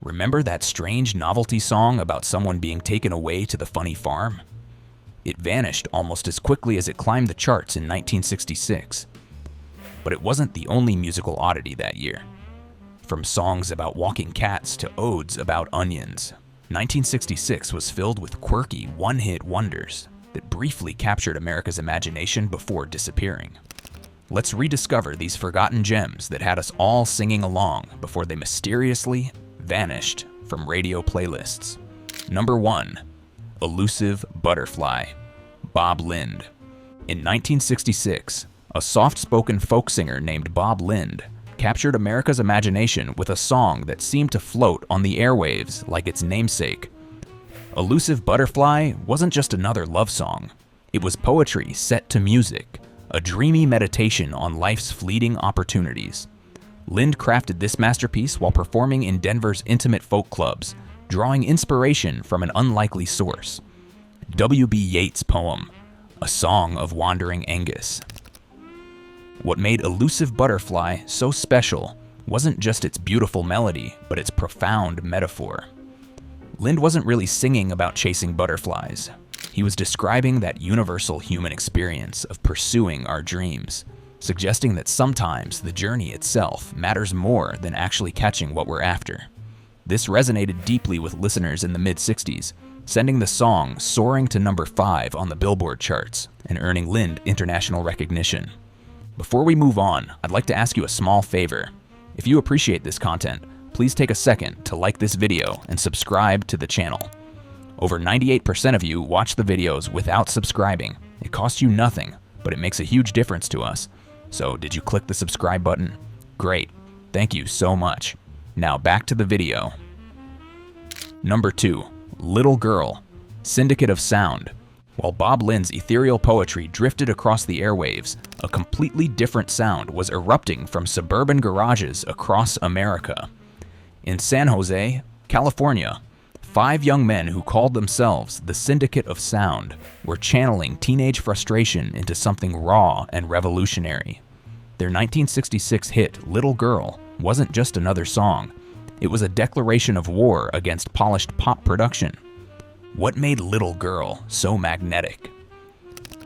Remember that strange novelty song about someone being taken away to the funny farm? It vanished almost as quickly as it climbed the charts in 1966. But it wasn't the only musical oddity that year. From songs about walking cats to odes about onions, 1966 was filled with quirky one-hit wonders that briefly captured America's imagination before disappearing. Let's rediscover these forgotten gems that had us all singing along before they mysteriously vanished from radio playlists. Number 1. Elusive Butterfly, Bob Lind. In 1966, a soft-spoken folk singer named Bob Lind captured America's imagination with a song that seemed to float on the airwaves like its namesake. Elusive Butterfly wasn't just another love song. It was poetry set to music, a dreamy meditation on life's fleeting opportunities. Lind crafted this masterpiece while performing in Denver's intimate folk clubs, drawing inspiration from an unlikely source. W.B. Yeats' poem, A Song of Wandering Angus. What made Elusive Butterfly so special wasn't just its beautiful melody, but its profound metaphor. Lind wasn't really singing about chasing butterflies. He was describing that universal human experience of pursuing our dreams, suggesting that sometimes the journey itself matters more than actually catching what we're after. This resonated deeply with listeners in the mid-60s, sending the song soaring to number 5 on the Billboard charts and earning Lind international recognition. Before we move on, I'd like to ask you a small favor. If you appreciate this content, please take a second to like this video and subscribe to the channel. Over 98% of you watch the videos without subscribing. It costs you nothing, but it makes a huge difference to us. So did you click the subscribe button? Great. Thank you so much. Now back to the video. Number 2. Little Girl, Syndicate of Sound. While Bob Lind's ethereal poetry drifted across the airwaves, a completely different sound was erupting from suburban garages across America. In San Jose, California, 5 young men who called themselves the Syndicate of Sound were channeling teenage frustration into something raw and revolutionary. Their 1966 hit, Little Girl, wasn't just another song. It was a declaration of war against polished pop production. What made Little Girl so magnetic?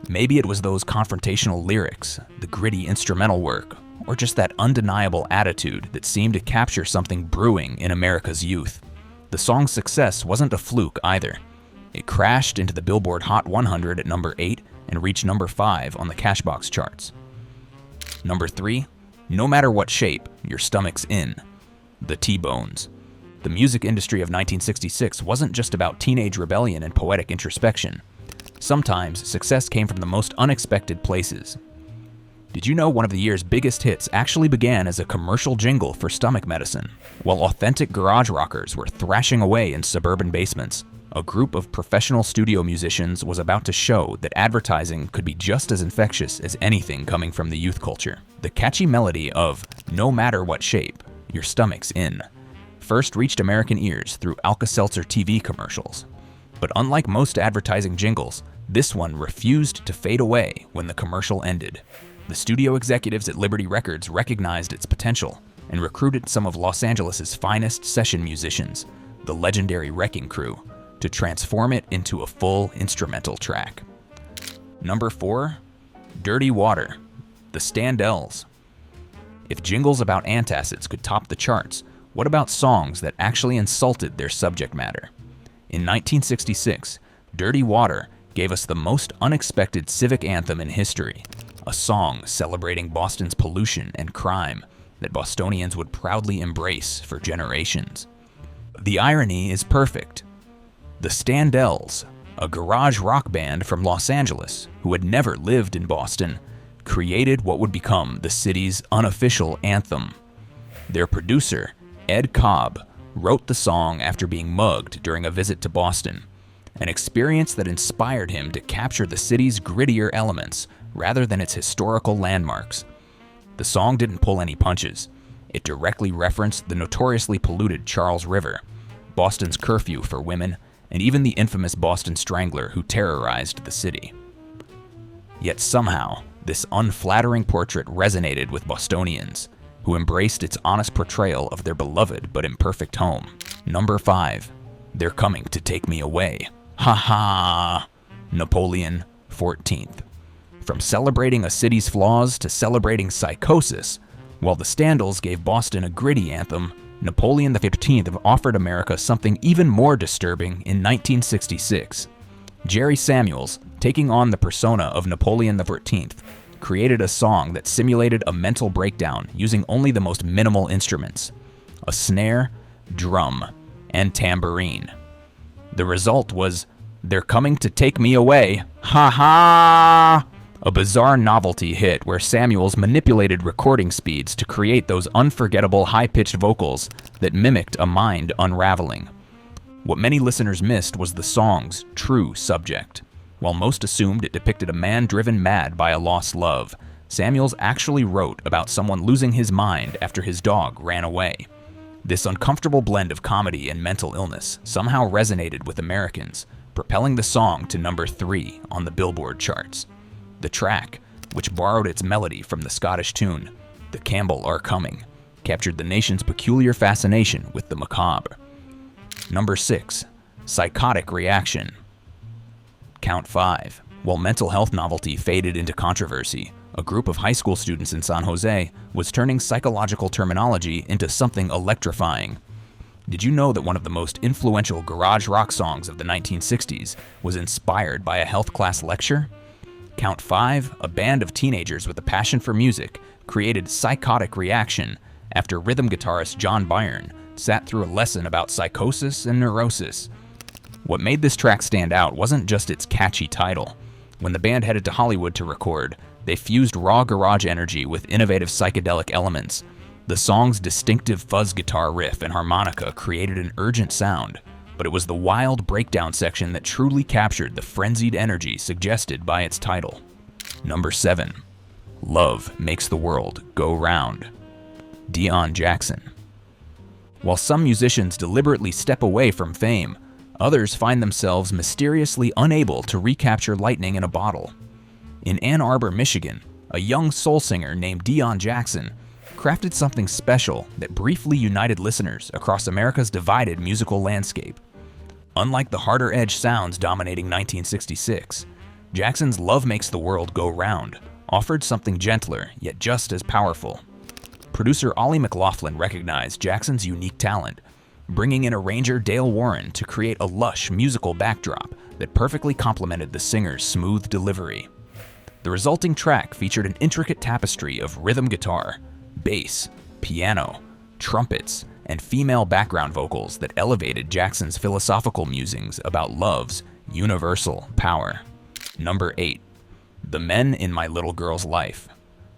Maybe it was those confrontational lyrics, the gritty instrumental work, or just that undeniable attitude that seemed to capture something brewing in America's youth. The song's success wasn't a fluke either. It crashed into the Billboard Hot 100 at number 8 and reached number 5 on the Cashbox charts. Number 3, No Matter What Shape, Your Stomach's In, The T-Bones. The music industry of 1966 wasn't just about teenage rebellion and poetic introspection. Sometimes success came from the most unexpected places. Did you know one of the year's biggest hits actually began as a commercial jingle for stomach medicine? While authentic garage rockers were thrashing away in suburban basements, a group of professional studio musicians was about to show that advertising could be just as infectious as anything coming from the youth culture. The catchy melody of No Matter What Shape, Your Stomach's In first reached American ears through Alka-Seltzer TV commercials. But unlike most advertising jingles, this one refused to fade away when the commercial ended. The studio executives at Liberty Records recognized its potential and recruited some of Los Angeles' finest session musicians, the legendary Wrecking Crew, to transform it into a full instrumental track. Number 4, Dirty Water, The Standells. If jingles about antacids could top the charts, what about songs that actually insulted their subject matter? In 1966, Dirty Water gave us the most unexpected civic anthem in history, a song celebrating Boston's pollution and crime that Bostonians would proudly embrace for generations. The irony is perfect. The Standells, a garage rock band from Los Angeles who had never lived in Boston, created what would become the city's unofficial anthem. Their producer, Ed Cobb, wrote the song after being mugged during a visit to Boston, an experience that inspired him to capture the city's grittier elements rather than its historical landmarks. The song didn't pull any punches. It directly referenced the notoriously polluted Charles River, Boston's curfew for women, and even the infamous Boston Strangler who terrorized the city. Yet somehow, this unflattering portrait resonated with Bostonians, who embraced its honest portrayal of their beloved but imperfect home. Number 5. They're coming to take me away. Ha ha! Napoleon 14th. From celebrating a city's flaws to celebrating psychosis, while the Standals gave Boston a gritty anthem, Napoleon XV offered America something even more disturbing in 1966. Jerry Samuels, taking on the persona of Napoleon XIV, created a song that simulated a mental breakdown using only the most minimal instruments: a snare, drum, and tambourine. The result was, "They're coming to take me away, ha ha!" A bizarre novelty hit where Samuels manipulated recording speeds to create those unforgettable high-pitched vocals that mimicked a mind unraveling. What many listeners missed was the song's true subject. While most assumed it depicted a man driven mad by a lost love, Samuels actually wrote about someone losing his mind after his dog ran away. This uncomfortable blend of comedy and mental illness somehow resonated with Americans, propelling the song to number 3 on the Billboard charts. The track, which borrowed its melody from the Scottish tune "The Campbell Are Coming," captured the nation's peculiar fascination with the macabre. Number 6. Psychotic Reaction. Count 5. While mental health novelty faded into controversy, a group of high school students in San Jose was turning psychological terminology into something electrifying. Did you know that one of the most influential garage rock songs of the 1960s was inspired by a health class lecture? Count 5, a band of teenagers with a passion for music, created Psychotic Reaction after rhythm guitarist John Byrne sat through a lesson about psychosis and neurosis. What made this track stand out wasn't just its catchy title. When the band headed to Hollywood to record, they fused raw garage energy with innovative psychedelic elements. The song's distinctive fuzz guitar riff and harmonica created an urgent sound, but it was the wild breakdown section that truly captured the frenzied energy suggested by its title. Number 7. Love Makes the World Go Round. Deion Jackson. While some musicians deliberately step away from fame, others find themselves mysteriously unable to recapture lightning in a bottle. In Ann Arbor, Michigan, a young soul singer named Deion Jackson crafted something special that briefly united listeners across America's divided musical landscape. Unlike the harder-edged sounds dominating 1966, Jackson's Love Makes the World Go Round offered something gentler yet just as powerful. Producer Ollie McLaughlin recognized Jackson's unique talent, bringing in arranger Dale Warren to create a lush musical backdrop that perfectly complemented the singer's smooth delivery. The resulting track featured an intricate tapestry of rhythm guitar, bass, piano, trumpets, and female background vocals that elevated Jackson's philosophical musings about love's universal power. Number 8. The Men in My Little Girl's Life.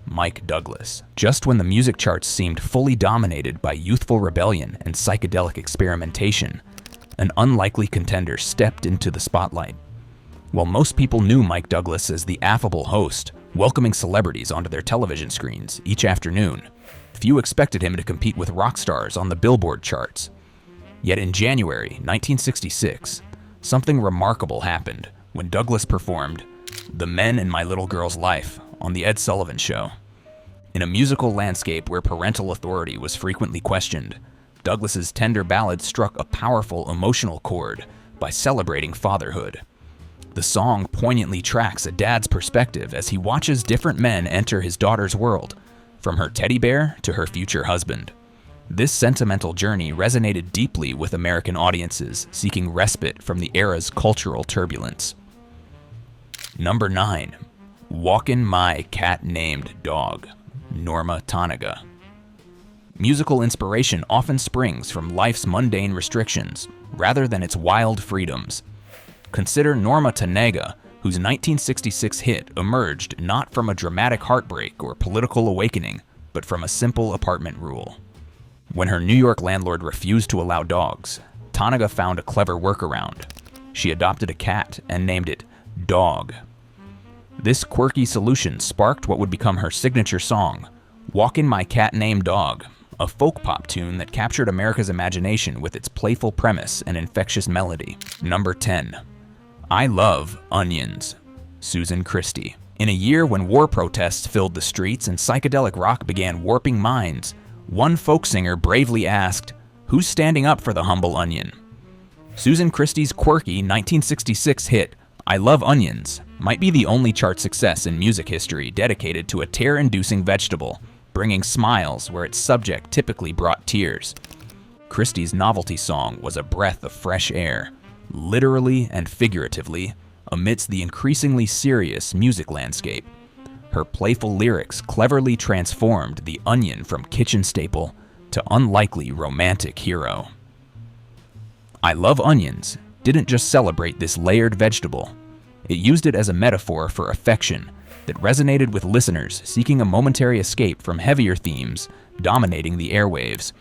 Mike Douglas. Just when the music charts seemed fully dominated by youthful rebellion and psychedelic experimentation, an unlikely contender stepped into the spotlight. While most people knew Mike Douglas as the affable host, welcoming celebrities onto their television screens each afternoon, few expected him to compete with rock stars on the Billboard charts. Yet in January 1966, something remarkable happened when Douglas performed The Men in My Little Girl's Life on The Ed Sullivan Show. In a musical landscape where parental authority was frequently questioned, Douglas's tender ballad struck a powerful emotional chord by celebrating fatherhood. The song poignantly tracks a dad's perspective as he watches different men enter his daughter's world, from her teddy bear to her future husband. This sentimental journey resonated deeply with American audiences seeking respite from the era's cultural turbulence. Number 9. Walkin' My Cat Named Dog. Norma Tanaga. Musical inspiration often springs from life's mundane restrictions rather than its wild freedoms. Consider Norma Tanaga, whose 1966 hit emerged not from a dramatic heartbreak or political awakening, but from a simple apartment rule. When her New York landlord refused to allow dogs, Tanaga found a clever workaround. She adopted a cat and named it Dog. This quirky solution sparked what would become her signature song, Walkin' My Cat Named Dog, a folk pop tune that captured America's imagination with its playful premise and infectious melody. Number 10. I Love Onions. Susan Christie. In a year when war protests filled the streets and psychedelic rock began warping minds, one folk singer bravely asked, Who's standing up for the humble onion? Susan Christie's quirky 1966 hit, I Love Onions, might be the only chart success in music history dedicated to a tear-inducing vegetable, bringing smiles where its subject typically brought tears. Christie's novelty song was a breath of fresh air, literally and figuratively, amidst the increasingly serious music landscape. Her playful lyrics cleverly transformed the onion from kitchen staple to unlikely romantic hero. I Love Onions didn't just celebrate this layered vegetable. It used it as a metaphor for affection that resonated with listeners seeking a momentary escape from heavier themes dominating the airwaves.